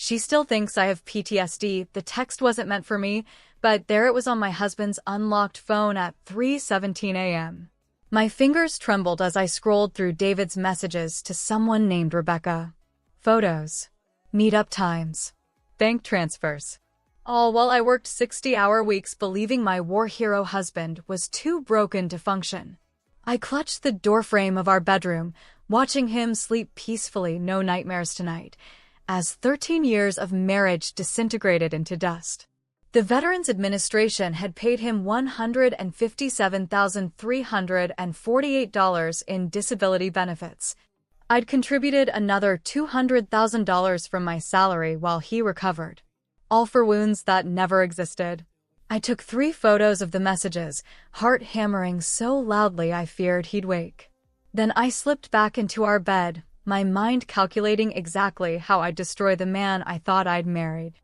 She still thinks I have PTSD. The text wasn't meant for me, but there it was on my husband's unlocked phone at 3:17 a.m. My fingers trembled as I scrolled through David's messages to someone named Rebecca. Photos. Meetup times. Bank transfers. All while I worked 60-hour weeks believing my war hero husband was too broken to function. I clutched the doorframe of our bedroom, watching him sleep peacefully, no nightmares tonight, as 13 years of marriage disintegrated into dust. The Veterans Administration had paid him $157,348 in disability benefits. I'd contributed another $200,000 from my salary while he recovered, all for wounds that never existed. I took 3 photos of the messages, heart hammering so loudly I feared he'd wake. Then I slipped back into our bed, my mind calculating exactly how I'd destroy the man I thought I'd married.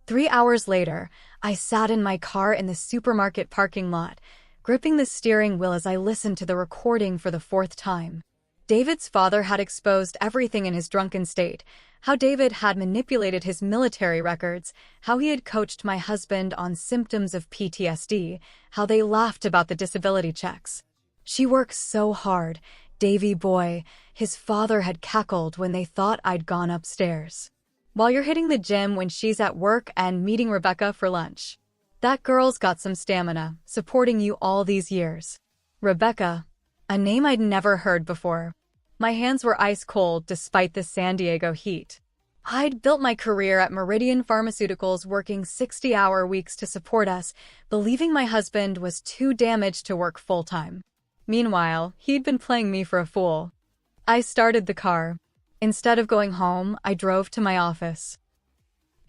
3 hours later, I sat in my car in the supermarket parking lot, gripping the steering wheel as I listened to the recording for the 4th time. David's father had exposed everything in his drunken state, how David had manipulated his military records, how he had coached my husband on symptoms of PTSD, how they laughed about the disability checks. "She works so hard, Davy boy," his father had cackled when they thought I'd gone upstairs. "While you're hitting the gym when she's at work and meeting Rebecca for lunch. That girl's got some stamina, supporting you all these years." Rebecca, a name I'd never heard before. My hands were ice cold despite the San Diego heat. I'd built my career at Meridian Pharmaceuticals working 60-hour weeks to support us, believing my husband was too damaged to work full-time. Meanwhile, he'd been playing me for a fool. I started the car. Instead of going home, I drove to my office.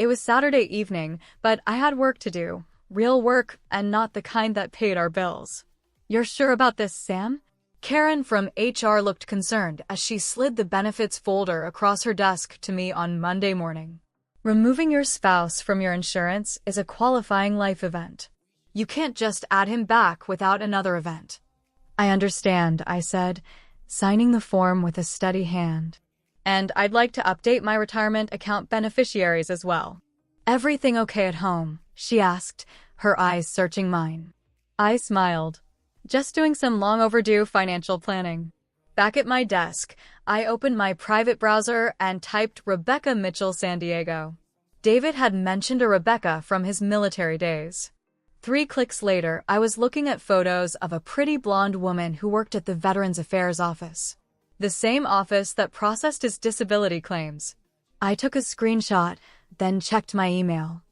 It was Saturday evening, but I had work to do. Real work, and not the kind that paid our bills. "You're sure about this, Sam?" Karen from HR looked concerned as she slid the benefits folder across her desk to me on Monday morning. "Removing your spouse from your insurance is a qualifying life event. You can't just add him back without another event." "I understand," I said, signing the form with a steady hand. "And I'd like to update my retirement account beneficiaries as well." "Everything okay at home?" she asked, her eyes searching mine. I smiled. "Just doing some long overdue financial planning." Back at my desk, I opened my private browser and typed Rebecca Mitchell San Diego. David had mentioned a Rebecca from his military days. 3 clicks later, I was looking at photos of a pretty blonde woman who worked at the Veterans Affairs office. The same office that processed his disability claims. I took a screenshot, then checked my email.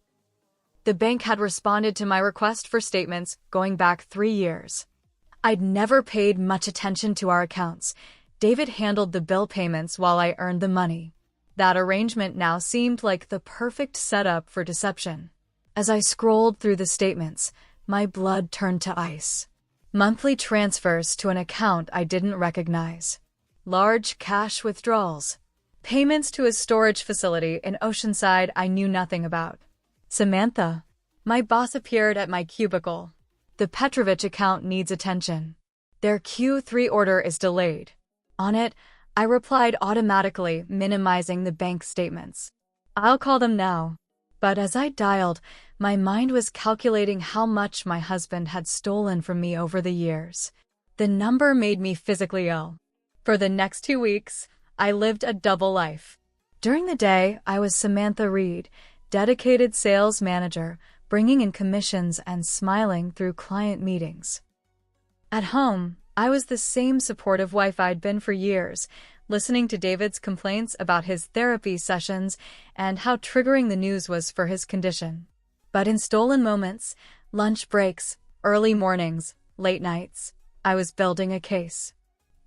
The bank had responded to my request for statements going back 3 years. I'd never paid much attention to our accounts. David handled the bill payments while I earned the money. That arrangement now seemed like the perfect setup for deception. As I scrolled through the statements, my blood turned to ice. Monthly transfers to an account I didn't recognize. Large cash withdrawals. Payments to a storage facility in Oceanside I knew nothing about. "Samantha." My boss appeared at my cubicle. "The Petrovich account needs attention. Their Q3 order is delayed." On it, I replied automatically, minimizing the bank statements. "I'll call them now." But as I dialed, my mind was calculating how much my husband had stolen from me over the years. The number made me physically ill. For the next 2 weeks, I lived a double life. During the day, I was Samantha Reed, dedicated sales manager, bringing in commissions and smiling through client meetings. At home, I was the same supportive wife I'd been for years, listening to David's complaints about his therapy sessions and how triggering the news was for his condition. But in stolen moments, lunch breaks, early mornings, late nights, I was building a case.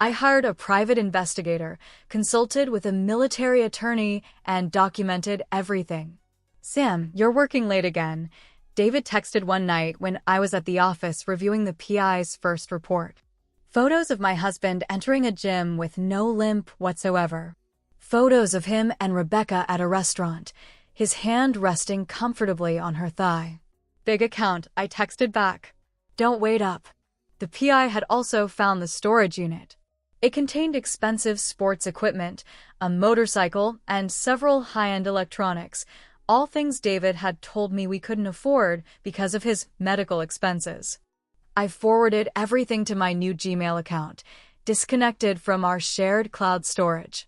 I hired a private investigator, consulted with a military attorney, and documented everything. "Sam, you're working late again," David texted one night when I was at the office reviewing the PI's first report. Photos of my husband entering a gym with no limp whatsoever. Photos of him and Rebecca at a restaurant, his hand resting comfortably on her thigh. "Big account," I texted back. "Don't wait up." The PI had also found the storage unit. It contained expensive sports equipment, a motorcycle, and several high-end electronics, all things David had told me we couldn't afford because of his medical expenses. I forwarded everything to my new Gmail account, disconnected from our shared cloud storage.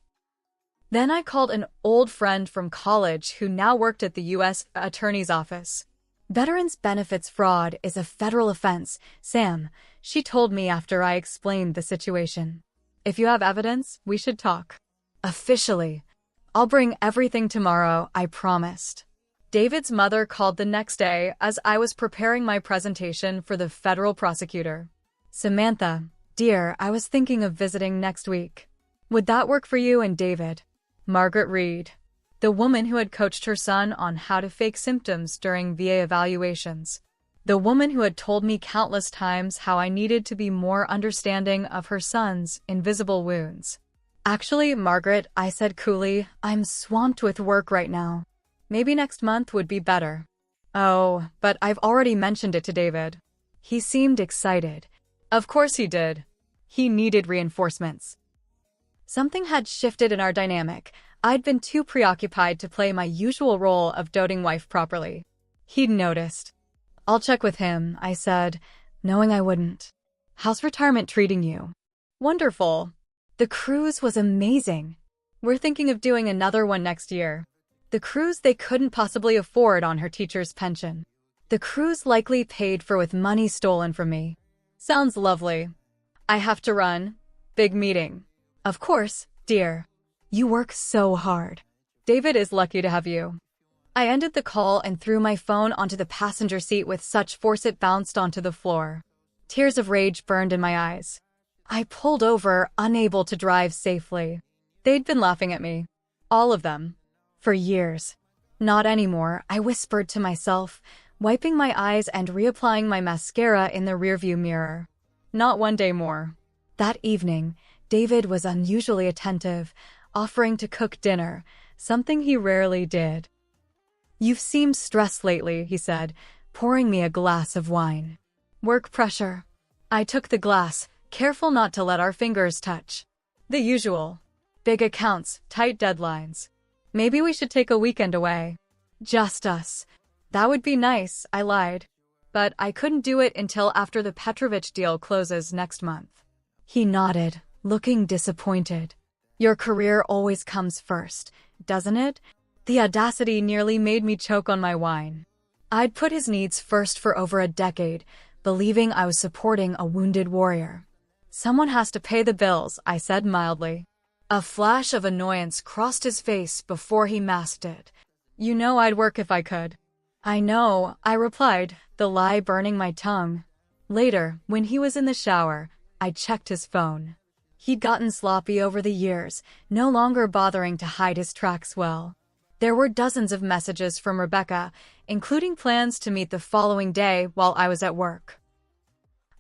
Then I called an old friend from college who now worked at the U.S. Attorney's Office. Veterans benefits fraud is a federal offense, Sam, she told me after I explained the situation. If you have evidence, we should talk. Officially. I'll bring everything tomorrow, I promised. David's mother called the next day as I was preparing my presentation for the federal prosecutor. Samantha, dear, I was thinking of visiting next week. Would that work for you and David? Margaret Reed, the woman who had coached her son on how to fake symptoms during VA evaluations. The woman who had told me countless times how I needed to be more understanding of her son's invisible wounds. Actually, Margaret, I said coolly, I'm swamped with work right now. Maybe next month would be better. Oh, but I've already mentioned it to David. He seemed excited. Of course he did. He needed reinforcements. Something had shifted in our dynamic. I'd been too preoccupied to play my usual role of doting wife properly. He'd noticed. I'll check with him, I said, knowing I wouldn't. How's retirement treating you? Wonderful. The cruise was amazing. We're thinking of doing another one next year. The cruise they couldn't possibly afford on her teacher's pension. The cruise likely paid for with money stolen from me. Sounds lovely. I have to run. Big meeting. Of course, dear. You work so hard. David is lucky to have you. I ended the call and threw my phone onto the passenger seat with such force it bounced onto the floor. Tears of rage burned in my eyes. I pulled over, unable to drive safely. They'd been laughing at me. All of them. For years. Not anymore, I whispered to myself, wiping my eyes and reapplying my mascara in the rearview mirror. Not one day more. That evening, David was unusually attentive, offering to cook dinner, something he rarely did. You've seemed stressed lately, he said, pouring me a glass of wine. Work pressure. I took the glass, careful not to let our fingers touch. The usual. Big accounts, tight deadlines. Maybe we should take a weekend away. Just us. That would be nice, I lied. But I couldn't do it until after the Petrovich deal closes next month. He nodded, looking disappointed. Your career always comes first, doesn't it? The audacity nearly made me choke on my wine. I'd put his needs first for over a decade, believing I was supporting a wounded warrior. Someone has to pay the bills, I said mildly. A flash of annoyance crossed his face before he masked it. You know I'd work if I could. I know, I replied, the lie burning my tongue. Later, when he was in the shower, I checked his phone. He'd gotten sloppy over the years, no longer bothering to hide his tracks well. There were dozens of messages from Rebecca, including plans to meet the following day while I was at work.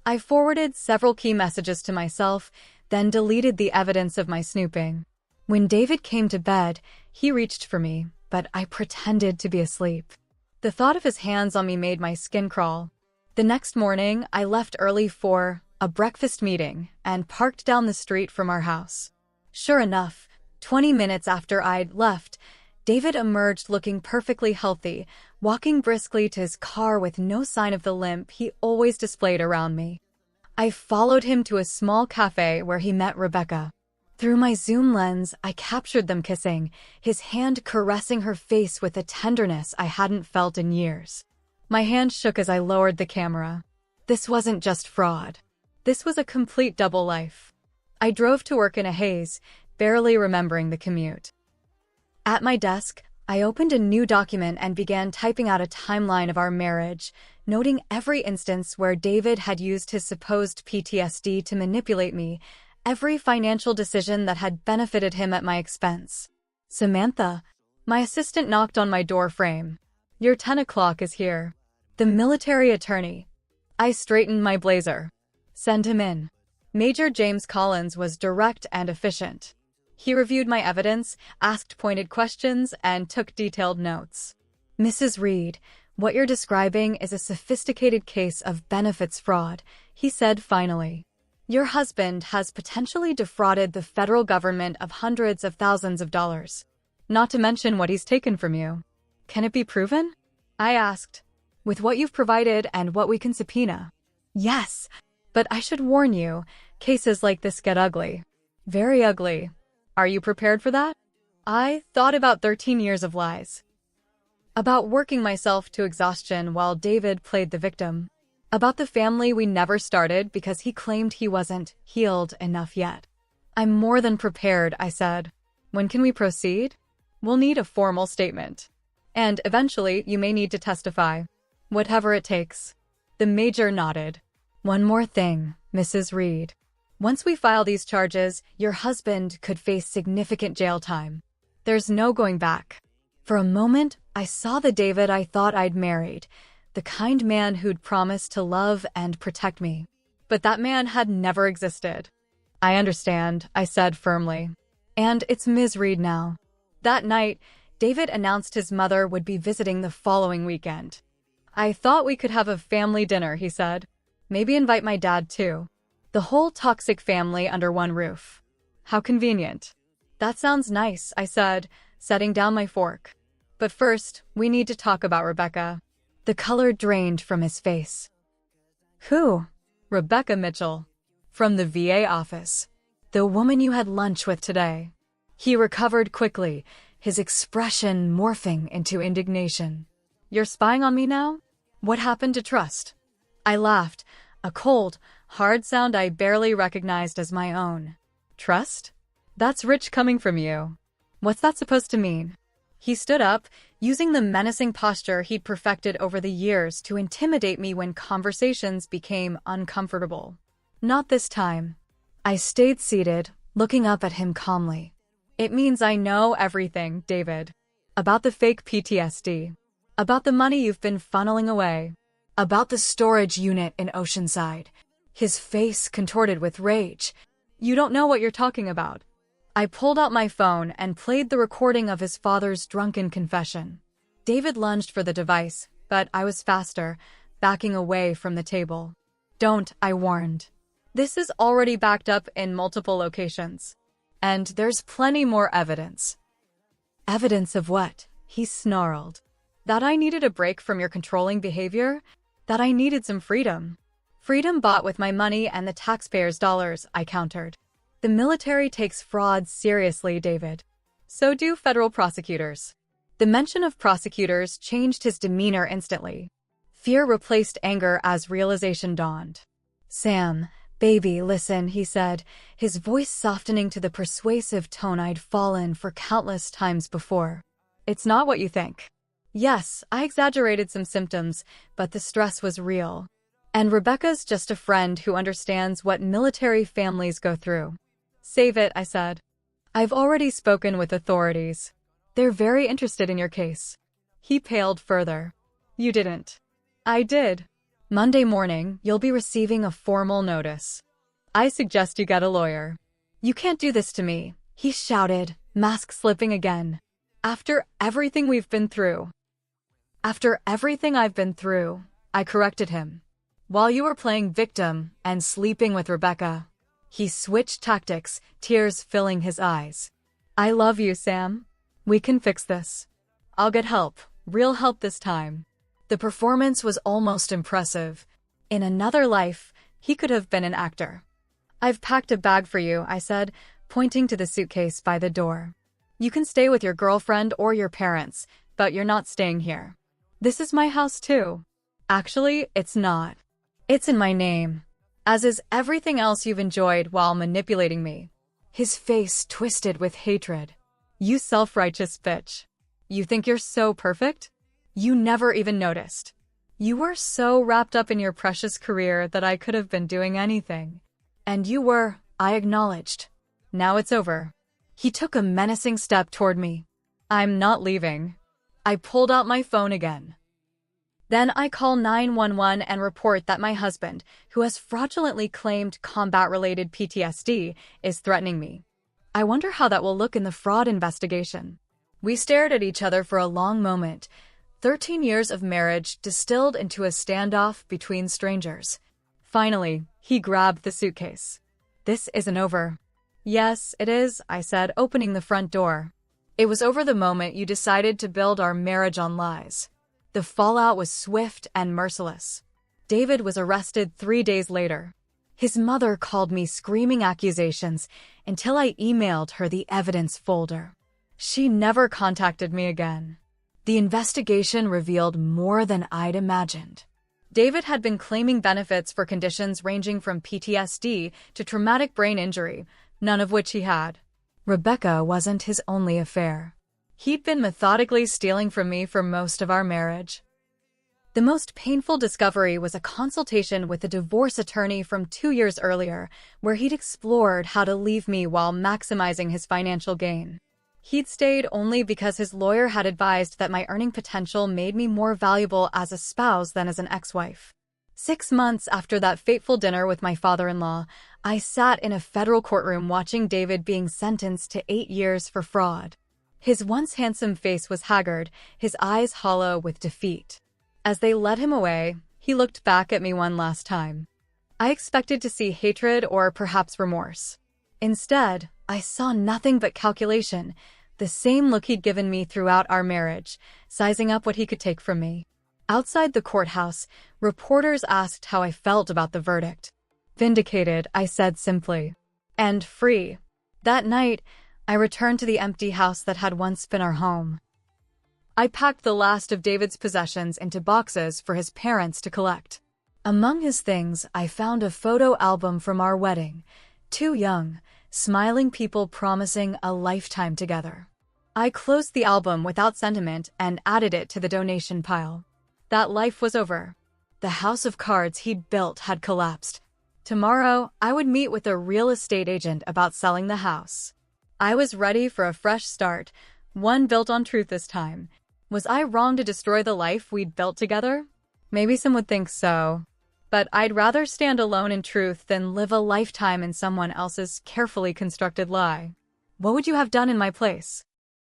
I forwarded several key messages to myself, then deleted the evidence of my snooping. When David came to bed, he reached for me, but I pretended to be asleep. The thought of his hands on me made my skin crawl. The next morning, I left early for a breakfast meeting and parked down the street from our house. Sure enough, 20 minutes after I'd left, David emerged looking perfectly healthy, walking briskly to his car with no sign of the limp he always displayed around me. I followed him to a small cafe where he met Rebecca. Through my zoom lens, I captured them kissing, his hand caressing her face with a tenderness I hadn't felt in years. My hand shook as I lowered the camera. This wasn't just fraud. This was a complete double life. I drove to work in a haze, barely remembering the commute. At my desk, I opened a new document and began typing out a timeline of our marriage, noting every instance where David had used his supposed PTSD to manipulate me, every financial decision that had benefited him at my expense. Samantha, my assistant knocked on my door frame. Your 10 o'clock is here. The military attorney. I straightened my blazer. Send him in. Major James Collins was direct and efficient. He reviewed my evidence, asked pointed questions, and took detailed notes. Mrs. Reed, what you're describing is a sophisticated case of benefits fraud, he said finally. Your husband has potentially defrauded the federal government of hundreds of thousands of dollars. Not to mention what he's taken from you. Can it be proven? I asked. With what you've provided and what we can subpoena. Yes, but I should warn you, cases like this get ugly. Very ugly. Are you prepared for that? I thought about 13 years of lies. About working myself to exhaustion while David played the victim. About the family we never started because he claimed he wasn't healed enough yet. I'm more than prepared, I said. When can we proceed? We'll need a formal statement. And eventually, you may need to testify. Whatever it takes. The major nodded. One more thing, Mrs. Reed. Once we file these charges, your husband could face significant jail time. There's no going back. For a moment, I saw the David I thought I'd married, the kind man who'd promised to love and protect me. But that man had never existed. I understand, I said firmly. And it's Ms. Reed now. That night, David announced his mother would be visiting the following weekend. I thought we could have a family dinner, he said. Maybe invite my dad too. The whole toxic family under one roof. How convenient. That sounds nice, I said, setting down my fork. But first, we need to talk about Rebecca. The color drained from his face. Who? Rebecca Mitchell. From the VA office. The woman you had lunch with today. He recovered quickly, his expression morphing into indignation. You're spying on me now? What happened to trust? I laughed, a cold, hard sound I barely recognized as my own. Trust? That's rich coming from you. What's that supposed to mean? He stood up, using the menacing posture he'd perfected over the years to intimidate me when conversations became uncomfortable. Not this time. I stayed seated, looking up at him calmly. It means I know everything, David. About the fake PTSD. About the money you've been funneling away. About the storage unit in Oceanside. His face contorted with rage. You don't know what you're talking about. I pulled out my phone and played the recording of his father's drunken confession. David lunged for the device, but I was faster, backing away from the table. Don't, I warned. This is already backed up in multiple locations. And there's plenty more evidence. Evidence of what? He snarled. That I needed a break from your controlling behavior? That I needed some freedom. Freedom bought with my money and the taxpayers' dollars, I countered. The military takes fraud seriously, David. So do federal prosecutors. The mention of prosecutors changed his demeanor instantly. Fear replaced anger as realization dawned. Sam, baby, listen, he said, his voice softening to the persuasive tone I'd fallen for countless times before. It's not what you think. Yes, I exaggerated some symptoms, but the stress was real. And Rebecca's just a friend who understands what military families go through. Save it, I said. I've already spoken with authorities. They're very interested in your case. He paled further. You didn't. I did. Monday morning, you'll be receiving a formal notice. I suggest you get a lawyer. You can't do this to me, he shouted, mask slipping again. After everything we've been through. After everything I've been through, I corrected him. While you were playing victim and sleeping with Rebecca. He switched tactics, tears filling his eyes. I love you, Sam. We can fix this. I'll get help, real help this time. The performance was almost impressive. In another life, he could have been an actor. I've packed a bag for you, I said, pointing to the suitcase by the door. You can stay with your girlfriend or your parents, but you're not staying here. This is my house too. Actually, it's not. It's in my name. As is everything else you've enjoyed while manipulating me. His face twisted with hatred. You self-righteous bitch. You think you're so perfect? You never even noticed. You were so wrapped up in your precious career that I could have been doing anything. And you were, I acknowledged. Now it's over. He took a menacing step toward me. I'm not leaving. I pulled out my phone again. Then I call 911 and report that my husband, who has fraudulently claimed combat-related PTSD, is threatening me. I wonder how that will look in the fraud investigation. We stared at each other for a long moment. 13 years of marriage distilled into a standoff between strangers. Finally, He grabbed the suitcase. "This isn't over." "Yes, it is," I said, opening the front door. "It was over the moment you decided to build our marriage on lies." The fallout was swift and merciless. David was arrested 3 days later. His mother called me screaming accusations until I emailed her the evidence folder. She never contacted me again. The investigation revealed more than I'd imagined. David had been claiming benefits for conditions ranging from PTSD to traumatic brain injury, none of which he had. Rebecca wasn't his only affair. He'd been methodically stealing from me for most of our marriage. The most painful discovery was a consultation with a divorce attorney from 2 years earlier, where he'd explored how to leave me while maximizing his financial gain. He'd stayed only because his lawyer had advised that my earning potential made me more valuable as a spouse than as an ex-wife. 6 months after that fateful dinner with my father-in-law, I sat in a federal courtroom watching David being sentenced to 8 years for fraud. His once handsome face was haggard, his eyes hollow with defeat. As they led him away, he looked back at me one last time. I expected to see hatred or perhaps remorse. Instead, I saw nothing but calculation, the same look he'd given me throughout our marriage, sizing up what he could take from me. Outside the courthouse, reporters asked how I felt about the verdict. "Vindicated," I said simply. "And free." That night, I returned to the empty house that had once been our home. I packed the last of David's possessions into boxes for his parents to collect. Among his things, I found a photo album from our wedding, 2 young, smiling people promising a lifetime together. I closed the album without sentiment and added it to the donation pile. That life was over. The house of cards he'd built had collapsed. Tomorrow, I would meet with a real estate agent about selling the house. I was ready for a fresh start, one built on truth this time. Was I wrong to destroy the life we'd built together? Maybe some would think so. But I'd rather stand alone in truth than live a lifetime in someone else's carefully constructed lie. What would you have done in my place?